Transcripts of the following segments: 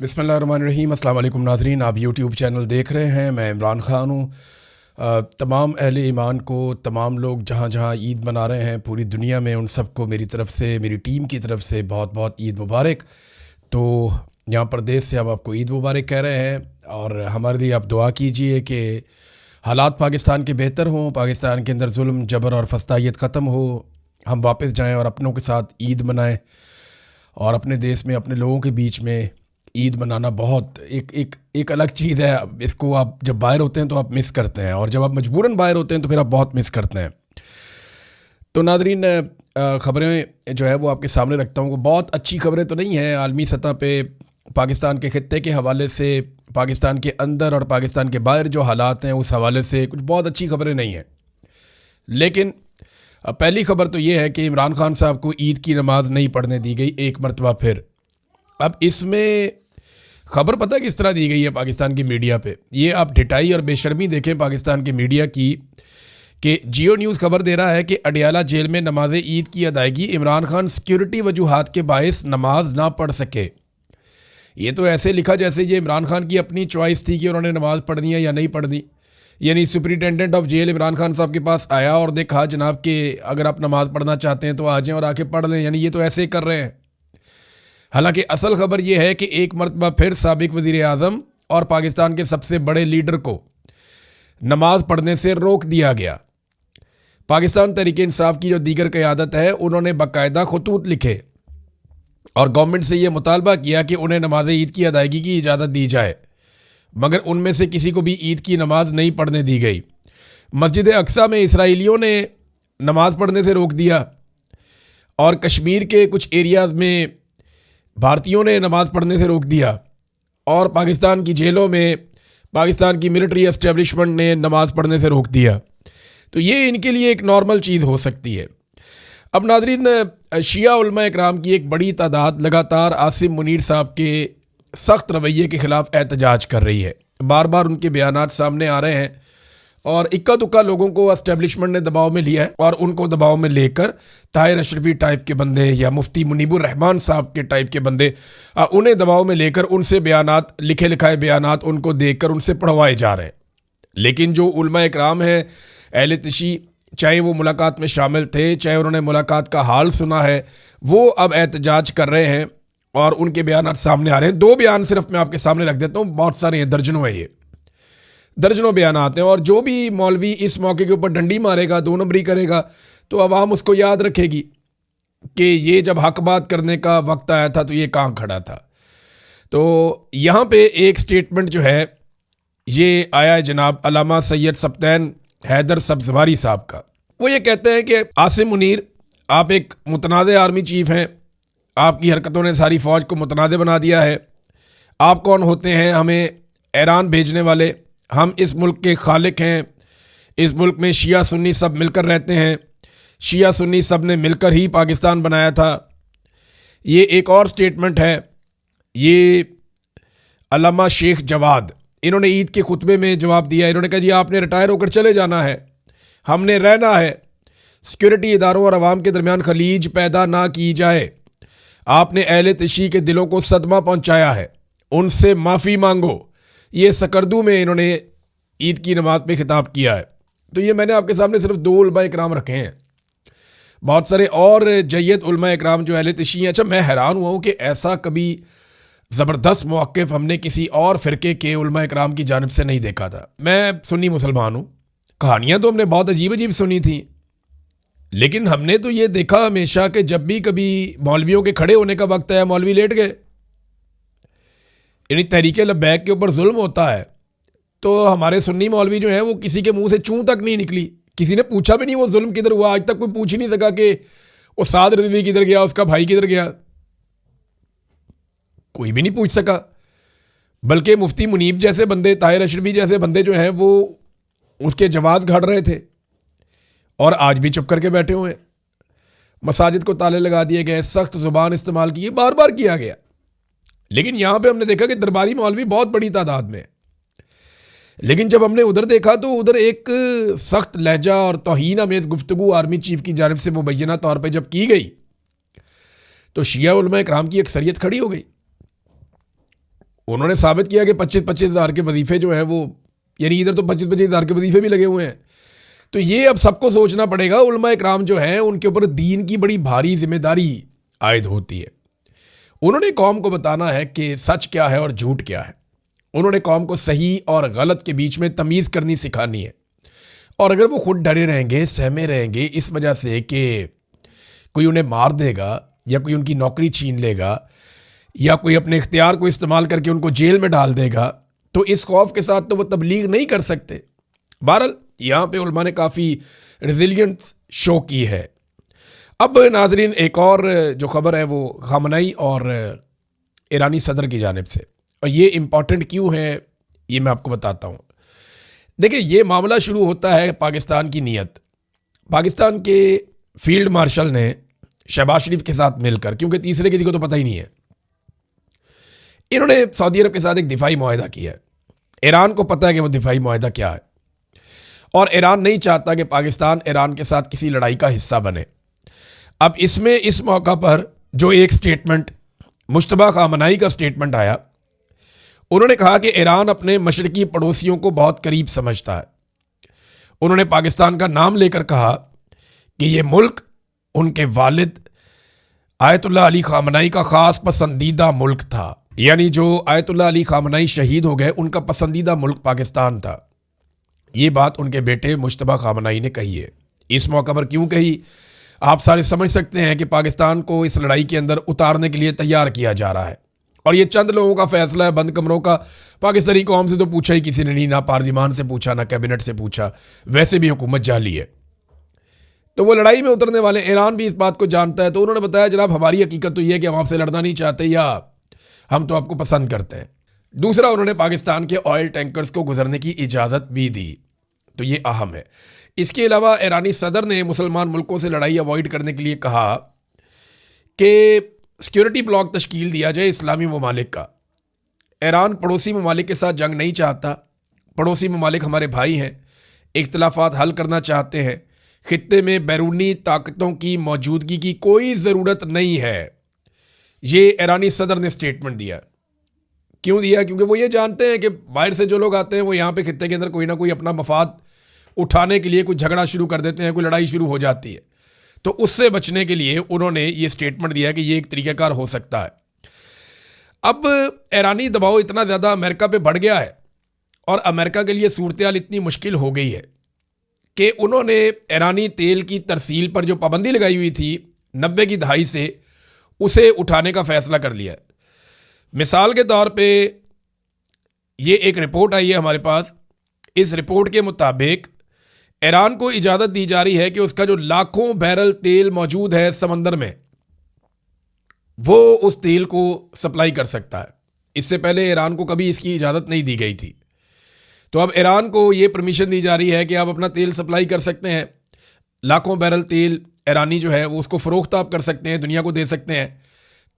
बिस्मिल्लाहिर्रहमानिर्रहीम। अस्सलाम वालेकुम नाज़रीन, आप यूट्यूब चैनल देख रहे हैं। मैं इमरान ख़ान हूँ। तमाम अहले ईमान को, तमाम लोग जहाँ जहाँ ईद मना रहे हैं पूरी दुनिया में, उन सबको मेरी तरफ़ से, मेरी टीम की तरफ़ से बहुत बहुत ईद मुबारक। तो यहाँ प्रदेश से हम आपको ईद मुबारक कह रहे हैं और हमारे लिए आप दुआ कीजिए कि हालात पाकिस्तान के बेहतर हों, पाकिस्तान के अंदर जुल्म, जबर और फस्तायत ख़त्म हो, हम वापस जाएँ और अपनों के साथ ईद मनाएँ। और अपने देश में अपने लोगों के बीच में ईद मनाना बहुत एक अलग चीज़ है। इसको आप जब बाहर होते हैं तो आप मिस करते हैं, और जब आप मजबूरन बाहर होते हैं तो फिर आप बहुत मिस करते हैं। तो नाज़रीन, ख़बरें जो है वो आपके सामने रखता हूँ। बहुत अच्छी खबरें तो नहीं हैं आलमी सतह पे। पाकिस्तान के ख़ित्ते के हवाले से, पाकिस्तान के अंदर और पाकिस्तान के बाहर जो हालात हैं उस हवाले से कुछ बहुत अच्छी खबरें नहीं हैं। लेकिन पहली खबर तो ये है कि इमरान खान साहब को ईद की नमाज़ नहीं पढ़ने दी गई एक मरतबा फिर। अब इसमें खबर पता है किस तरह दी गई है पाकिस्तान की मीडिया पे? ये आप ढिठाई और बेशर्मी देखें पाकिस्तान की मीडिया की, कि जियो न्यूज़ खबर दे रहा है कि अडियाला जेल में नमाज ईद की अदायगी, इमरान खान सिक्योरिटी वजूहात के बायस नमाज ना पढ़ सके। ये तो ऐसे लिखा जैसे ये इमरान खान की अपनी चॉइस थी कि उन्होंने नमाज़ पढ़नी है या नहीं पढ़नी। यानी superintendent of jail Imran Khan साहब के पास आया और ने कहा जनाब कि अगर आप नमाज़ पढ़ना चाहते हैं तो आ जाएं और आके पढ़ लें। यानी ये तो ऐसे ही कर रहे हैं। हालांकि असल खबर यह है कि एक मरतबा फिर साबिक वज़ीर आज़म और पाकिस्तान के सबसे बड़े लीडर को नमाज पढ़ने से रोक दिया गया। पाकिस्तान तहरीक इंसाफ की जो दीगर क़यादत है, उन्होंने बाकायदा खतूत लिखे और गवर्नमेंट से ये मुतालबा किया कि उन्हें नमाज ईद की अदायगी की इजाज़त दी जाए, मगर उनमें से किसी को भी ईद की नमाज नहीं पढ़ने दी गई। मस्जिद अक्सा में इसराइलियों ने नमाज पढ़ने से रोक दिया और कश्मीर के कुछ एरियाज़ में भारतीयों ने नमाज पढ़ने से रोक दिया, और पाकिस्तान की जेलों में पाकिस्तान की मिलिट्री एस्टेब्लिशमेंट ने नमाज पढ़ने से रोक दिया। तो ये इनके लिए एक नॉर्मल चीज़ हो सकती है। अब नाज़रीन, शिया उलमा इकराम की एक बड़ी तादाद लगातार आसिम मुनीर साहब के सख्त रवैये के ख़िलाफ़ एहतजाज कर रही है। बार बार उनके बयानात सामने आ रहे हैं और इक्का दुक्का लोगों को एस्टेब्लिशमेंट ने दबाव में लिया है, और उनको दबाव में लेकर ताहिर अशरफी टाइप के बंदे या मुफ्ती मुनीबुर रहमान साहब के टाइप के बंदे, उन्हें दबाव में लेकर उनसे बयानात, लिखे लिखाए बयानात उनको देखकर उनसे पढ़वाए जा रहे हैं। लेकिन जो उलमा इकराम है, अहले तशी, चाहे वो मुलाकात में शामिल थे, चाहे उन्होंने मुलाकात का हाल सुना है, वो अब एहतजाज कर रहे हैं और उनके बयानात सामने आ रहे हैं। दो बयान सिर्फ मैं आपके सामने रख देता हूँ, बहुत सारे हैं, दर्जनों है, ये दर्जनों बयान आते हैं। और जो भी मौलवी इस मौके के ऊपर डंडी मारेगा, दो नंबरी करेगा, तो अवाम उसको याद रखेगी कि ये जब हक बात करने का वक्त आया था तो ये कहाँ खड़ा था। तो यहाँ पे एक स्टेटमेंट जो है ये आया है जनाब अल्लामा सैयद सब्तैन हैदर सब्ज़वारी साहब का। वो ये कहते हैं कि आसिम मुनीर, आप एक मुतनाज़ आर्मी चीफ़ हैं, आपकी हरकतों ने सारी फ़ौज को मुतनाज़ बना दिया है। आप कौन होते हैं हमें ईरान भेजने वाले? हम इस मुल्क के खालिक हैं। इस मुल्क में शिया सुन्नी सब मिलकर रहते हैं। शिया सुन्नी सब ने मिलकर ही पाकिस्तान बनाया था। ये एक और स्टेटमेंट है, ये अल्लामा शेख जवाद, इन्होंने ईद के खुतबे में जवाब दिया। इन्होंने कहा जी आपने रिटायर होकर चले जाना है, हमने रहना है। सिक्योरिटी इदारों और अवाम के दरमियान खलीज पैदा ना की जाए। आपने अहले तशी के दिलों को सदमा पहुँचाया है, उनसे माफ़ी मांगो। ये सकरदू में इन्होंने ईद की नमाज पे खिताब किया है। तो ये मैंने आपके सामने सिर्फ दो उलमा इकराम रखे हैं, बहुत सारे और जय्यद उलमा इकराम जो अहले तशी हैं। अच्छा, मैं हैरान हुआ हूँ कि ऐसा कभी ज़बरदस्त मौक़िफ़ हमने किसी और फ़िरके के उलमा इकराम की जानिब से नहीं देखा था। मैं सुन्नी मुसलमान हूँ, कहानियाँ तो हमने बहुत अजीब अजीब सुनी थी, लेकिन हमने तो ये देखा हमेशा कि जब भी कभी मौलवियों के खड़े होने का वक्त आया, मौलवी लेट गए। यानी तहरीक लब्बैक के ऊपर जुल्म होता है तो हमारे सुन्नी मौलवी जो हैं वो किसी के मुंह से चूं तक नहीं निकली, किसी ने पूछा भी नहीं वो जुल्म किधर हुआ। आज तक कोई पूछ ही नहीं सका कि वो साद रिजवी किधर गया, उसका भाई किधर गया, कोई भी नहीं पूछ सका। बल्कि मुफ्ती मुनीब जैसे बंदे, ताहिर अशरफी जैसे बंदे जो हैं वो उसके जवाब घड़ रहे थे और आज भी चुप करके बैठे हुए हैं। मसाजिद को ताले लगा दिए गए, सख्त ज़ुबान इस्तेमाल की, बार बार किया गया। लेकिन यहाँ पे हमने देखा कि दरबारी मौलवी बहुत बड़ी तादाद में। लेकिन जब हमने उधर देखा तो उधर एक सख्त लहजा और तौहीन अमेज़ गुफ्तगू आर्मी चीफ की जानिब से मुबैना तौर पे जब की गई तो शिया उलमा इकराम की अक्सरियत खड़ी हो गई। उन्होंने साबित किया कि 25-25 हज़ार के वजीफे जो हैं वो, यानी इधर तो 25-25 हज़ार के वजीफे भी लगे हुए हैं। तो ये अब सबको सोचना पड़ेगा, उलमा इकराम जो हैं उनके ऊपर दीन की बड़ी भारी जिम्मेदारी आयद होती है। उन्होंने कौम को बताना है कि सच क्या है और झूठ क्या है। उन्होंने कौम को सही और गलत के बीच में तमीज़ करनी सिखानी है। और अगर वो खुद डरे रहेंगे, सहमे रहेंगे इस वजह से कि कोई उन्हें मार देगा या कोई उनकी नौकरी छीन लेगा या कोई अपने इख्तियार को इस्तेमाल करके उनको जेल में डाल देगा, तो इस खौफ के साथ तो वो तबलीग नहीं कर सकते। बहरहाल यहाँ पे उलमा ने काफ़ी रेजिलियंस शो की है। अब नाजरीन, एक और जो ख़बर है वो खामनेई और ईरानी सदर की जानिब से, और ये इम्पॉर्टेंट क्यों है ये मैं आपको बताता हूँ। देखिए, ये मामला शुरू होता है पाकिस्तान की नीयत। पाकिस्तान के फील्ड मार्शल ने शहबाज शरीफ के साथ मिलकर, क्योंकि तीसरे किसी को तो पता ही नहीं है, इन्होंने सऊदी अरब के साथ एक दिफाई मुआहदा किया है। ईरान को पता है कि वो दिफाई मुआहदा क्या है, और ईरान नहीं चाहता कि पाकिस्तान ईरान के साथ किसी लड़ाई का हिस्सा बने। अब इसमें इस मौका पर जो एक स्टेटमेंट मुश्तबा खामनेई का स्टेटमेंट आया, उन्होंने कहा कि ईरान अपने मशरकी पड़ोसियों को बहुत करीब समझता है। उन्होंने पाकिस्तान का नाम लेकर कहा कि ये मुल्क उनके वालिद आयतुल्लाह अली खामनेई का ख़ास पसंदीदा मुल्क था। यानी जो आयतुल्लाह अली खामनेई शहीद हो गए, उनका पसंदीदा मुल्क पाकिस्तान था। ये बात उनके बेटे मुश्तबा खामनेई ने कही है। इस मौका पर क्यों कही, आप सारे समझ सकते हैं कि पाकिस्तान को इस लड़ाई के अंदर उतारने के लिए तैयार किया जा रहा है, और ये चंद लोगों का फैसला है, बंद कमरों का। पाकिस्तानी कौम से तो पूछा ही किसी ने नहीं, ना पार्लिमान से पूछा, ना कैबिनेट से पूछा। वैसे भी हुकूमत जाली है, तो वो लड़ाई में उतरने वाले। ईरान भी इस बात को जानता है। तो उन्होंने बताया, जनाब हमारी हकीकत तो ये है कि हम आपसे लड़ना नहीं चाहते, या हम तो आपको पसंद करते हैं। दूसरा, उन्होंने पाकिस्तान के ऑयल टैंकर्स को गुजरने की इजाज़त भी दी, तो ये अहम है। इसके अलावा ईरानी सदर ने मुसलमान मुल्कों से लड़ाई अवॉइड करने के लिए कहा कि सिक्योरिटी ब्लॉक तश्कील दिया जाए इस्लामी ममालिक का। ईरान पड़ोसी ममालिक के साथ जंग नहीं चाहता। पड़ोसी ममालिक हमारे भाई हैं, इख्तलाफात हल करना चाहते हैं। खित्ते में बैरूनी ताकतों की मौजूदगी की कोई ज़रूरत नहीं है। ये ईरानी सदर ने स्टेटमेंट दिया। क्यों दिया? क्योंकि वो ये जानते हैं कि बाहर से जो लोग आते हैं वो यहाँ पे खित्ते के अंदर कोई ना कोई अपना मफाद उठाने के लिए कुछ झगड़ा शुरू कर देते हैं, कोई लड़ाई शुरू हो जाती है। तो उससे बचने के लिए उन्होंने ये स्टेटमेंट दिया कि ये एक तरीक़ाकार हो सकता है। अब ईरानी दबाव इतना ज़्यादा अमेरिका पे बढ़ गया है, और अमेरिका के लिए सूरत हाल इतनी मुश्किल हो गई है कि उन्होंने ईरानी तेल की तरसील पर जो पाबंदी लगाई हुई थी 90 की दहाई से, उसे उठाने का फ़ैसला कर लिया है। मिसाल के तौर पे ये एक रिपोर्ट आई है हमारे पास। इस रिपोर्ट के मुताबिक ईरान को इजाज़त दी जा रही है कि उसका जो लाखों बैरल तेल मौजूद है समंदर में, वो उस तेल को सप्लाई कर सकता है। इससे पहले ईरान को कभी इसकी इजाज़त नहीं दी गई थी। तो अब ईरान को ये परमिशन दी जा रही है कि आप अपना तेल सप्लाई कर सकते हैं। लाखों बैरल तेल ईरानी जो है वो उसको फ़रोख्त आप कर सकते हैं, दुनिया को दे सकते हैं,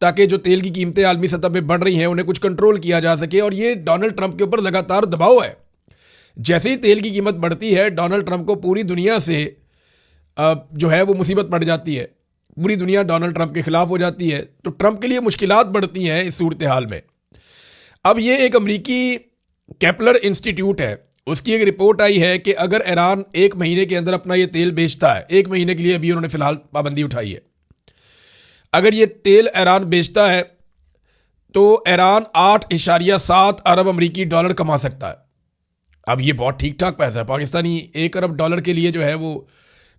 ताकि जो तेल की कीमतें आलमी सतह पे बढ़ रही हैं उन्हें कुछ कंट्रोल किया जा सके। और ये डोनाल्ड ट्रंप के ऊपर लगातार दबाव है। जैसे ही तेल की कीमत बढ़ती है, डोनाल्ड ट्रंप को पूरी दुनिया से जो है वो मुसीबत पड़ जाती है। पूरी दुनिया डोनाल्ड ट्रंप के खिलाफ हो जाती है। तो ट्रंप के लिए मुश्किलात बढ़ती हैं इस सूरत हाल में। अब ये एक अमरीकी केपलर इंस्टीट्यूट है, उसकी एक रिपोर्ट आई है कि अगर ईरान 1 महीने के अंदर अपना ये तेल बेचता है, 1 महीने के लिए अभी उन्होंने फ़िलहाल पाबंदी उठाई है, अगर ये तेल ईरान बेचता है तो ईरान 8.7 अरब अमरीकी डॉलर कमा सकता है। अब ये बहुत ठीक ठाक पैसा है। पाकिस्तानी 1 अरब डॉलर के लिए जो है वो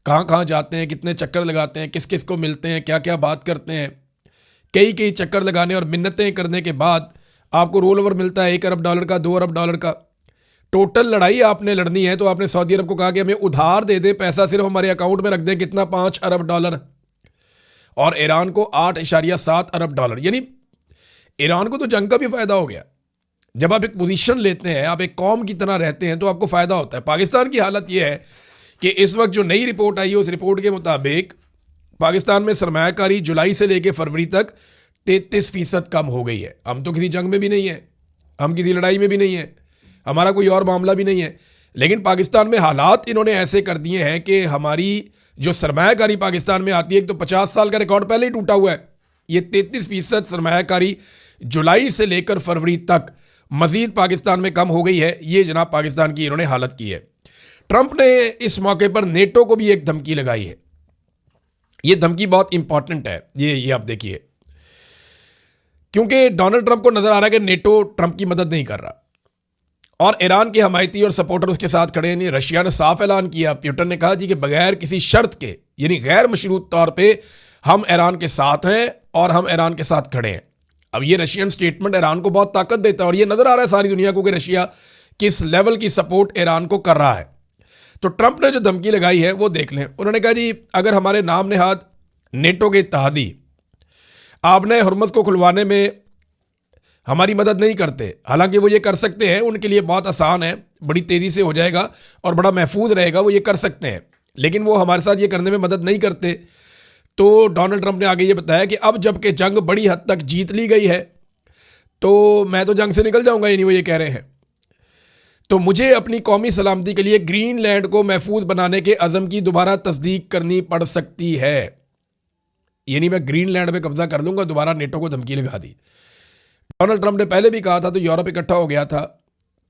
कहाँ कहाँ जाते हैं, कितने चक्कर लगाते हैं, किस किस को मिलते हैं, क्या क्या बात करते हैं। कई चक्कर लगाने और मिन्नतें करने के बाद आपको रोल ओवर मिलता है 1 अरब डॉलर का, 2 अरब डॉलर का। टोटल लड़ाई आपने लड़नी है तो आपने सऊदी अरब को कहा कि हमें उधार दे दे, पैसा सिर्फ हमारे अकाउंट में रख दें, कितना 5 अरब डॉलर, और ईरान को 8.7 अरब डॉलर। यानी ईरान को तो जंग का भी फ़ायदा हो गया। जब आप एक पोजीशन लेते हैं, आप एक कौम की तरह रहते हैं, तो आपको फ़ायदा होता है। पाकिस्तान की हालत यह है कि इस वक्त जो नई रिपोर्ट आई है, उस रिपोर्ट के मुताबिक पाकिस्तान में सरमायाकारी जुलाई से लेकर फरवरी तक 33% कम हो गई है। हम तो किसी जंग में भी नहीं है, हम किसी लड़ाई में भी नहीं है, हमारा कोई और मामला भी नहीं है, लेकिन पाकिस्तान में हालात इन्होंने ऐसे कर दिए हैं कि हमारी जो सरमायाकारी पाकिस्तान में आती है, एक तो 50 साल का रिकॉर्ड पहले ही टूटा हुआ है। ये 33% सरमायाकारी जुलाई से लेकर फरवरी तक मजीद पाकिस्तान में कम हो गई है। ये जनाब पाकिस्तान की इन्होंने हालत की है। ट्रंप ने इस मौके पर नेटो को भी एक धमकी लगाई है। ये धमकी बहुत इंपॉर्टेंट है, ये आप देखिए, क्योंकि डोनाल्ड ट्रंप को नजर आ रहा है कि नेटो ट्रंप की मदद नहीं कर रहा और ईरान के हमायती और सपोर्टर उसके साथ खड़े हैं। रशिया ने साफ ऐलान किया, पुतिन ने कहा जी कि बगैर किसी शर्त के, यानी गैर मशरूत तौर पे हम ईरान के साथ हैं और हम ईरान के साथ खड़े हैं। अब ये रशियन स्टेटमेंट ईरान को बहुत ताकत देता है और ये नजर आ रहा है सारी दुनिया को कि रशिया किस लेवल की सपोर्ट ईरान को कर रहा है। तो ट्रंप ने जो धमकी लगाई है वो देख लें। उन्होंने कहा जी अगर हमारे नाम नेहाद नेटो के इत्तेहादी आपने हुर्मुज़ को खुलवाने में हमारी मदद नहीं करते, हालांकि वो ये कर सकते हैं, उनके लिए बहुत आसान है, बड़ी तेज़ी से हो जाएगा और बड़ा महफूज रहेगा, वो ये कर सकते हैं, लेकिन वो हमारे साथ ये करने में मदद नहीं करते। तो डोनाल्ड ट्रंप ने आगे ये बताया कि अब जबकि जंग बड़ी हद तक जीत ली गई है तो मैं तो जंग से निकल जाऊंगा, यानी वो ये कह रहे हैं। तो मुझे अपनी कौमी सलामती के लिए ग्रीनलैंड को महफूज बनाने के अज़म की दोबारा तस्दीक करनी पड़ सकती है, यानी मैं ग्रीनलैंड पे कब्जा कर लूंगा। दोबारा नेटो को धमकी लगा दी। डोनाल्ड ट्रंप ने पहले भी कहा था, तो यूरोप इकट्ठा हो गया था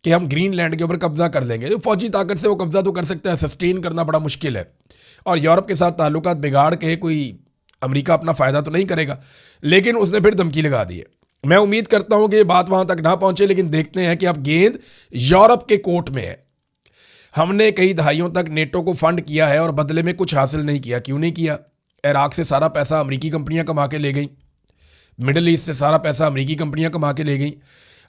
कि हम ग्रीनलैंड के ऊपर कब्जा कर लेंगे। तो फौजी ताकत से वो कब्जा तो कर सकता है, सस्टेन करना बड़ा मुश्किल है और यूरोप के साथ ताल्लुकात बिगाड़ के कोई अमेरिका अपना फ़ायदा तो नहीं करेगा, लेकिन उसने फिर धमकी लगा दी है। मैं उम्मीद करता हूं कि ये बात वहां तक ना पहुंचे, लेकिन देखते हैं कि अब गेंद यूरोप के कोर्ट में है। हमने कई दहाइयों तक नेटो को फंड किया है और बदले में कुछ हासिल नहीं किया। क्यों नहीं किया? इराक से सारा पैसा अमेरिकी कंपनियां कमा के ले गई, मिडल ईस्ट से सारा पैसा अमेरिकी कंपनियां कमा के ले गई,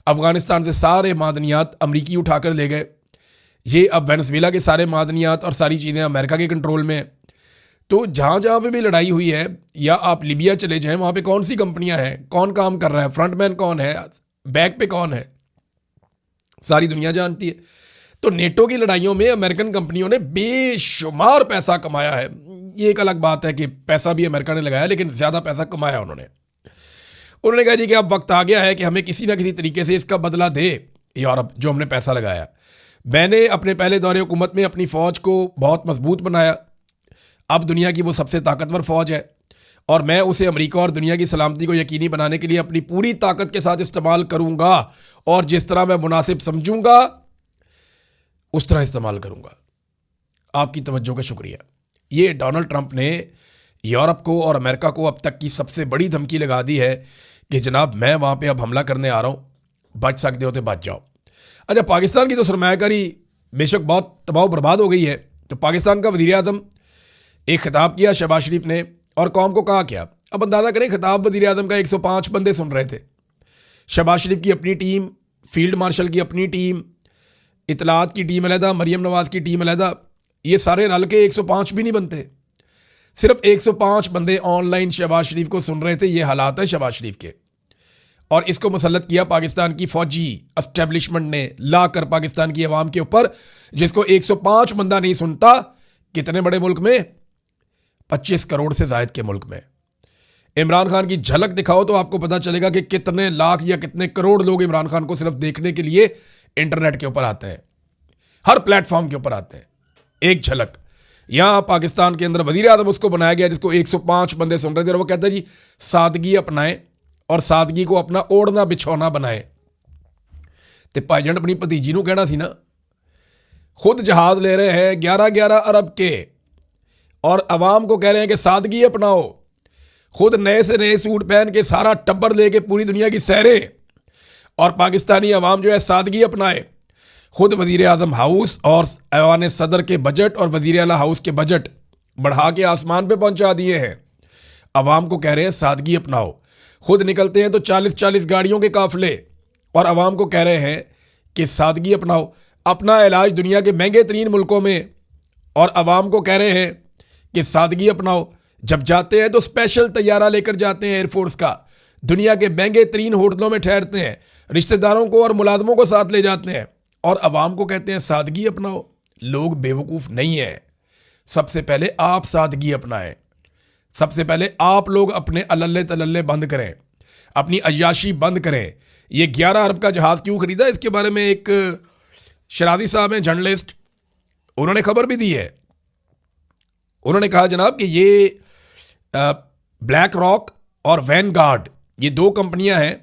अफगानिस्तान से सारे मादनियात अमेरिकी उठाकर ले गए, ये अब वेनेजुएला के सारे मादनियात और सारी चीज़ें अमेरिका के कंट्रोल में है। तो जहाँ जहाँ पे भी लड़ाई हुई है, या आप लीबिया चले जाएं, वहाँ पे कौन सी कंपनियां हैं, कौन काम कर रहा है, फ्रंटमैन कौन है, बैक पे कौन है, सारी दुनिया जानती है। तो नेटो की लड़ाइयों में अमेरिकन कंपनियों ने बेशुमार पैसा कमाया है। ये एक अलग बात है कि पैसा भी अमेरिका ने लगाया, लेकिन ज़्यादा पैसा कमाया उन्होंने कहा जी कि अब वक्त आ गया है कि हमें किसी ना किसी तरीके से इसका बदला दे यूरोप, जो हमने पैसा लगाया। मैंने अपने पहले दौरे हुकूमत में अपनी फ़ौज को बहुत मजबूत बनाया, अब दुनिया की वो सबसे ताकतवर फ़ौज है और मैं उसे अमेरिका और दुनिया की सलामती को यकीनी बनाने के लिए अपनी पूरी ताकत के साथ इस्तेमाल करूँगा और जिस तरह मैं मुनासिब समझूंगा उस तरह इस्तेमाल करूँगा। आपकी तवज्जो का शुक्रिया। ये डोनाल्ड ट्रंप ने यूरोप को और अमेरिका को अब तक की सबसे बड़ी धमकी लगा दी है कि जनाब मैं वहाँ पे अब हमला करने आ रहा हूँ, बच सकते हो तो बच जाओ। अच्छा, पाकिस्तान की तो सरमायाकारी बेशक बहुत तबाह बर्बाद हो गई है। तो पाकिस्तान का वज़ीर आज़म एक खिताब किया शहबाज शरीफ ने और कौम को कहा क्या? अब अंदाज़ा करें, खिताब वज़ीर आज़म का 105 बंदे सुन रहे थे। शहबाज शरीफ की अपनी टीम, फील्ड मार्शल की अपनी टीम, इतलात की टीम अलहदा, मरियम नवाज़ की टीम अलहदा, ये सारे रल के 105 भी नहीं बनते। सिर्फ 105 बंदे ऑनलाइन शहबाज शरीफ को सुन रहे थे। ये हालात है शहबाज शरीफ के, और इसको मुसल्लत किया पाकिस्तान की फौजी एस्टेब्लिशमेंट ने लाकर पाकिस्तान की आवाम के ऊपर, जिसको 105 बंदा नहीं सुनता। कितने बड़े मुल्क में? 25 करोड़ से ज़ायद के मुल्क में। इमरान खान की झलक दिखाओ तो आपको पता चलेगा कि कितने लाख या कितने करोड़ लोग इमरान खान को सिर्फ देखने के लिए इंटरनेट के ऊपर आते हैं, हर प्लेटफॉर्म के ऊपर आते हैं। एक झलक। यहां पाकिस्तान के अंदर वजीर आज़म उसको बनाया गया जिसको 105 बंदे सुन रहे थे और वो कहता है जी सादगी अपनाएं और सादगी को अपना ओढ़ना बिछौना बनाए। तो भाईजान अपनी भतीजी को कहना सी ना, खुद जहाज ले रहे हैं 11-11 अरब के और अवाम को कह रहे हैं कि सादगी अपनाओ। खुद नए से नए सूट पहन के सारा टब्बर लेके पूरी दुनिया की सैरे, और पाकिस्तानी अवाम जो है सादगी अपनाए। खुद वज़ीर आज़म हाउस और ऐवान सदर के बजट और वज़ीर आला हाउस के बजट बढ़ा के आसमान पे पहुंचा दिए हैं। अवाम को कह रहे हैं सादगी अपनाओ। खुद निकलते हैं तो 40-40 गाड़ियों के काफिले और अवाम को कह रहे हैं कि सादगी अपनाओ। अपना इलाज दुनिया के महंगे तरीन मुल्कों में और अवाम को कह रहे हैं कि सादगी अपनाओ। जब जाते हैं तो स्पेशल तैयारा लेकर जाते हैं एयरफोर्स का, दुनिया के महंगे तरीन होटलों में ठहरते हैं, रिश्तेदारों को और मुलाजमों को साथ ले जाते हैं और अवाम को कहते हैं सादगी अपनाओ। लोग बेवकूफ़ नहीं हैं। सबसे पहले आप सादगी अपनाएं। सबसे पहले आप लोग अपने अल्ले तल्ले बंद करें, अपनी अय्याशी बंद करें। ये 11 अरब का जहाज़ क्यों खरीदा, इसके बारे में एक शरादी साहब हैं जर्नलिस्ट, उन्होंने खबर भी दी है। उन्होंने कहा जनाब कि ये ब्लैक रॉक और वैनगार्ड, ये 2 कंपनियां हैं,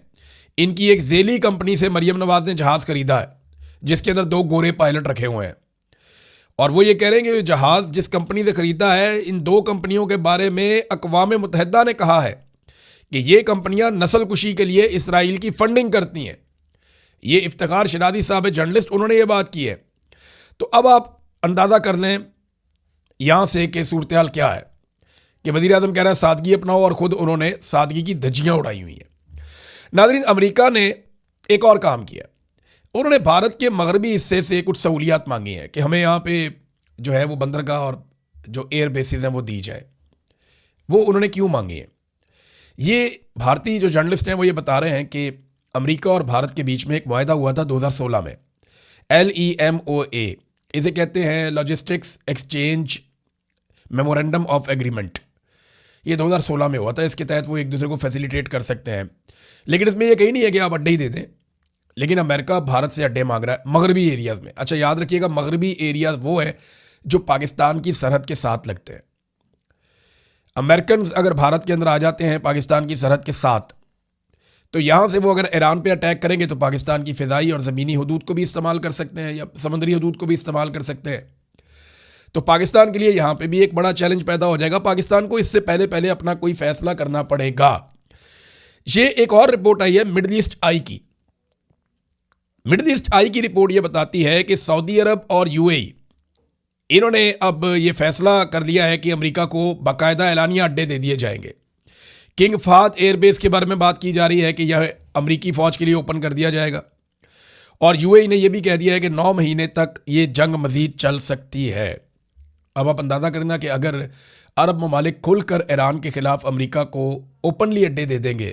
इनकी एक ज़ेली कंपनी से मरियम नवाज ने जहाज़ खरीदा है जिसके अंदर 2 गोरे पायलट रखे हुए हैं। और वो ये कह रहे हैं कि जहाज़ जिस कंपनी से खरीदा है, इन 2 कंपनियों के बारे में अक़वाम मुत्तहिदा ने कहा है कि ये कंपनियां नस्ल कुशी के लिए इसराइल की फंडिंग करती हैं। ये इफ्तिखार शिराजी साहब जर्नलिस्ट, उन्होंने ये बात की है। तो अब आप अंदाज़ा कर लें यहाँ से कि सूरत हाल क्या है कि वज़ीर आज़म कह रहा है सादगी अपनाओ, और ख़ुद उन्होंने सादगी की धज्जियाँ उड़ाई हुई हैं। नाज़रीन, अमेरिका ने एक और काम किया, उन्होंने भारत के मगरबी हिस्से से कुछ सहूलियात मांगी हैं कि हमें यहाँ पे जो है वो बंदरगाह और जो एयर बेसिस हैं वो दी जाए। वो उन्होंने क्यों मांगी है? ये भारतीय जो जर्नलिस्ट हैं वो ये बता रहे हैं कि अमेरिका और भारत के बीच में एक मुआहदा हुआ था 2016 में, LEMOA, इसे कहते हैं logistics exchange memorandum of agreement. ये 2016 में हुआ था। इसके तहत वो एक दूसरे को फैसिलिटेट कर सकते हैं, लेकिन इसमें ये कहीं नहीं है कि आप अड्डे ही दे दें। लेकिन अमेरिका भारत से अड्डे मांग रहा है मगरबी एरियाज़ में। अच्छा, याद रखिएगा, मगरबी एरियाज़ वो है जो पाकिस्तान की सरहद के साथ लगते हैं। अमेरिकन अगर भारत के अंदर आ जाते हैं पाकिस्तान की सरहद के साथ, तो यहाँ से वो अगर ईरान पे अटैक करेंगे तो पाकिस्तान की फ़िज़ाई और ज़मीनी हदूद को भी इस्तेमाल कर सकते हैं या समुद्री हदूद को भी इस्तेमाल कर सकते हैं। तो पाकिस्तान के लिए यहाँ पे भी एक बड़ा चैलेंज पैदा हो जाएगा। पाकिस्तान को इससे पहले पहले अपना कोई फैसला करना पड़ेगा। ये एक और रिपोर्ट आई है मिडल ईस्ट आई की। मिडल ईस्ट आई की रिपोर्ट ये बताती है कि सऊदी अरब और UAE इन्होंने अब ये फैसला कर लिया है कि अमेरिका को बाकायदा एलानिया अड्डे दे दिए जाएंगे। किंग फहद एयरबेस के बारे में बात की जा रही है कि यह अमेरिकी फ़ौज के लिए ओपन कर दिया जाएगा। और UAE ने यह भी कह दिया है कि 9 महीने तक ये जंग मज़ीद चल सकती है। अब आप अंदाज़ा करना कि अगर अरब ममालिक खुलकर ईरान के ख़िलाफ़ अमेरिका को ओपनली अड्डे दे देंगे,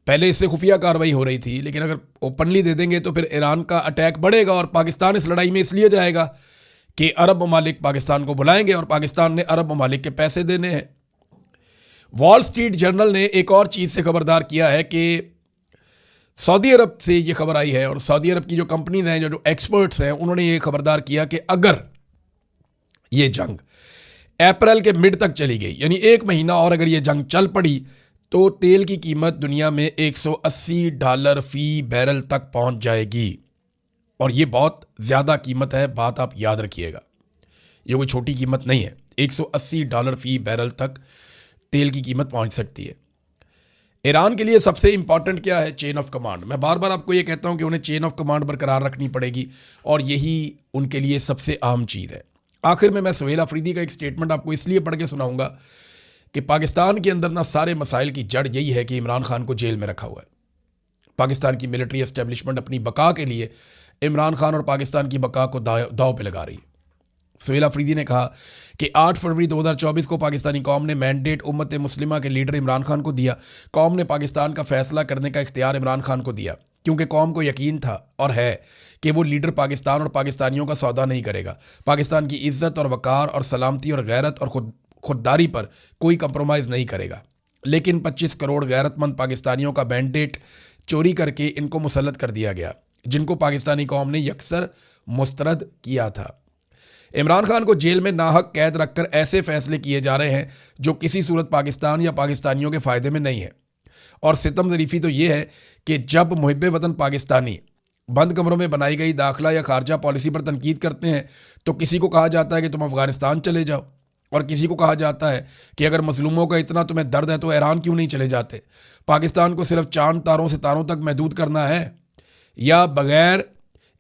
पहले इससे खुफिया कार्रवाई हो रही थी, लेकिन अगर ओपनली दे देंगे तो फिर ईरान का अटैक बढ़ेगा। और पाकिस्तान इस लड़ाई में इसलिए जाएगा कि अरब ममालिक पाकिस्तान को बुलाएंगे और पाकिस्तान ने अरब ममालिक के पैसे देने हैं। वॉल स्ट्रीट जर्नल ने एक और चीज़ से खबरदार किया है कि सऊदी अरब से ये खबर आई है, और सऊदी अरब की जो कंपनीज हैं, जो एक्सपर्ट्स हैं, उन्होंने ये खबरदार किया कि अगर ये जंग अप्रैल के मिड तक चली गई, यानी 1 महीना और अगर ये जंग चल पड़ी, तो तेल की कीमत दुनिया में $180 फ़ी बैरल तक पहुंच जाएगी। और ये बहुत ज़्यादा कीमत है, बात आप याद रखिएगा, ये कोई छोटी कीमत नहीं है। $180 फ़ी बैरल तक तेल की कीमत पहुंच सकती है। ईरान के लिए सबसे इंपॉर्टेंट क्या है? Chain of command. मैं बार बार आपको ये कहता हूं कि उन्हें चेन ऑफ कमांड बरकरार रखनी पड़ेगी, और यही उनके लिए सबसे अहम चीज़ है। आखिर में मैं सुहेल अफरीदी का एक स्टेटमेंट आपको इसलिए पढ़ के सुनाऊंगा कि पाकिस्तान के अंदर ना सारे मसाइल की जड़ यही है कि इमरान खान को जेल में रखा हुआ है। पाकिस्तान की मिलिट्री एस्टेब्लिशमेंट अपनी बका के लिए इमरान खान और पाकिस्तान की बका को दाव पे लगा रही है। सुहेल अफरीदी ने कहा कि 8 फरवरी 2024 को पाकिस्तानी कौम ने मैंडेट उम्मत मुस्लिमा के लीडर इमरान खान को दिया। कौम ने पाकिस्तान का फैसला करने का इख्तियार इमरान खान को दिया, क्योंकि कौम को यकीन था और है कि वो लीडर पाकिस्तान और पाकिस्तानियों का सौदा नहीं करेगा। पाकिस्तान की इज्जत और वक़ार और सलामती और गैरत और खुददारी पर कोई कंप्रोमाइज़ नहीं करेगा। लेकिन 25 करोड़ गैरतमंद पाकिस्तानियों का मैंडेट चोरी करके इनको मुसल्लत कर दिया गया, जिनको पाकिस्तानी कौम ने यकसर मुस्तरद किया था। इमरान खान को जेल में नाहक कैद रखकर ऐसे फैसले किए जा रहे हैं जो किसी सूरत पाकिस्तान या पाकिस्तानियों के फ़ायदे में नहीं है। और सितम ज़रीफ़ी तो ये है कि जब मुहिब्बे वतन पाकिस्तानी बंद कमरों में बनाई गई दाखिला या खारजा पॉलिसी पर तनकीद करते हैं, तो किसी को कहा जाता है कि तुम अफ़गानिस्तान चले जाओ, और किसी को कहा जाता है कि अगर मजलूमों का इतना तुम्हें दर्द है तो ईरान क्यों नहीं चले जाते। पाकिस्तान को सिर्फ चांद तारों सितारों तक महदूद करना है, या बग़ैर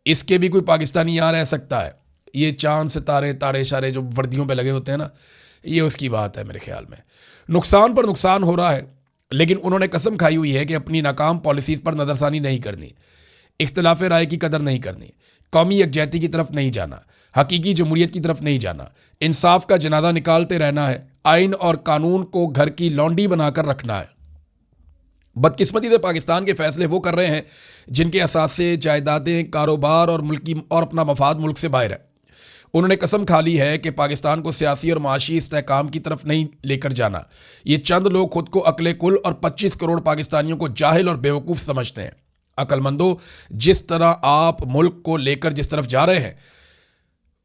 इसके भी कोई पाकिस्तानी यहाँ रह सकता है? ये चांद सितारे तारे इशारे जो वर्दियों पे लगे होते हैं ना, ये उसकी बात है। मेरे ख्याल में नुकसान पर नुकसान हो रहा है, लेकिन उन्होंने कसम खाई हुई है कि अपनी नाकाम पॉलिसीज़ पर नज़रसानी नहीं करनी, इख्तिलाफ राय की कदर नहीं करनी, कौमी यकजहती की तरफ नहीं जाना, हकीकी जमहूरियत की तरफ नहीं जाना, इंसाफ का जनाजा निकालते रहना है, आइन और कानून को घर की लौंडी बनाकर रखना है। बदकिस्मती से पाकिस्तान के फैसले वो कर रहे हैं जिनके असासे, जायदादें, कारोबार और मुल्की और अपना मफाद मुल्क से बाहर है। उन्होंने कसम खा ली है कि पाकिस्तान को सियासी और माशी इस्तेहकाम की तरफ नहीं लेकर जाना। ये चंद लोग खुद को अक्ले कुल और 25 करोड़ पाकिस्तानियों को जाहिल और बेवकूफ़ समझते हैं। अक्लमंदों, जिस तरह आप मुल्क को लेकर जिस तरफ जा रहे हैं,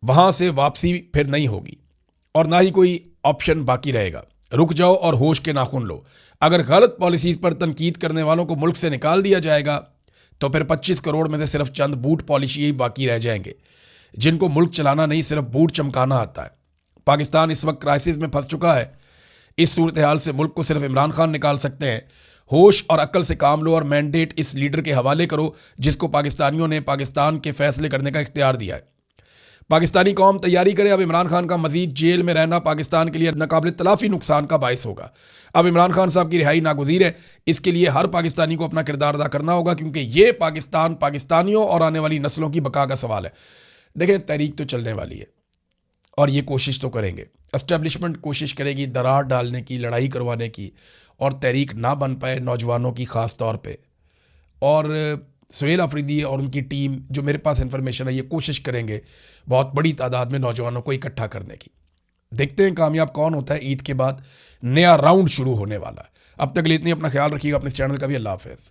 वहाँ से वापसी फिर नहीं होगी और ना ही कोई ऑप्शन बाकी रहेगा। रुक जाओ और होश के नाखून लो। अगर गलत पॉलिसीज पर तनकीद करने वालों को मुल्क से निकाल दिया जाएगा तो फिर 25 करोड़ में से सिर्फ चंद बूट पॉलिसी ही बाकी रह जाएंगे, जिनको मुल्क चलाना नहीं सिर्फ बूट चमकाना आता है। पाकिस्तान इस वक्त क्राइसिस में फंस चुका है। इस सूरत हाल से मुल्क को सिर्फ इमरान खान निकाल सकते हैं। होश और अक्ल से काम लो और मैंडेट इस लीडर के हवाले करो जिसको पाकिस्तानियों ने पाकिस्तान के फैसले करने का इख्तियार दिया है। पाकिस्तानी कौम तैयारी करे, अब इमरान खान का मजीद जेल में रहना पाकिस्तान के लिए नाकाबिल तलाफी नुकसान का बायस होगा। अब इमरान खान साहब की रिहाई नागुज़ीर है। इसके लिए हर पाकिस्तानी को अपना किरदार अदा करना होगा, क्योंकि ये पाकिस्तान, पाकिस्तानियों और आने वाली नस्लों की बका का सवाल है। देखें, तहरीक तो चलने वाली है और ये कोशिश तो करेंगे, एस्टेब्लिशमेंट कोशिश करेगी दरार डालने की, लड़ाई करवाने की, और तहरीक ना बन पाए नौजवानों की ख़ास तौर पे। और सुहेल अफरीदी और उनकी टीम, जो मेरे पास इन्फॉर्मेशन है, ये कोशिश करेंगे बहुत बड़ी तादाद में नौजवानों को इकट्ठा करने की। देखते हैं कामयाब कौन होता है। ईद के बाद नया राउंड शुरू होने वाला है। अब तक के लिए इतनी, अपना ख्याल रखिएगा, अपने चैनल का भी। अल्लाह हाफ़िज़।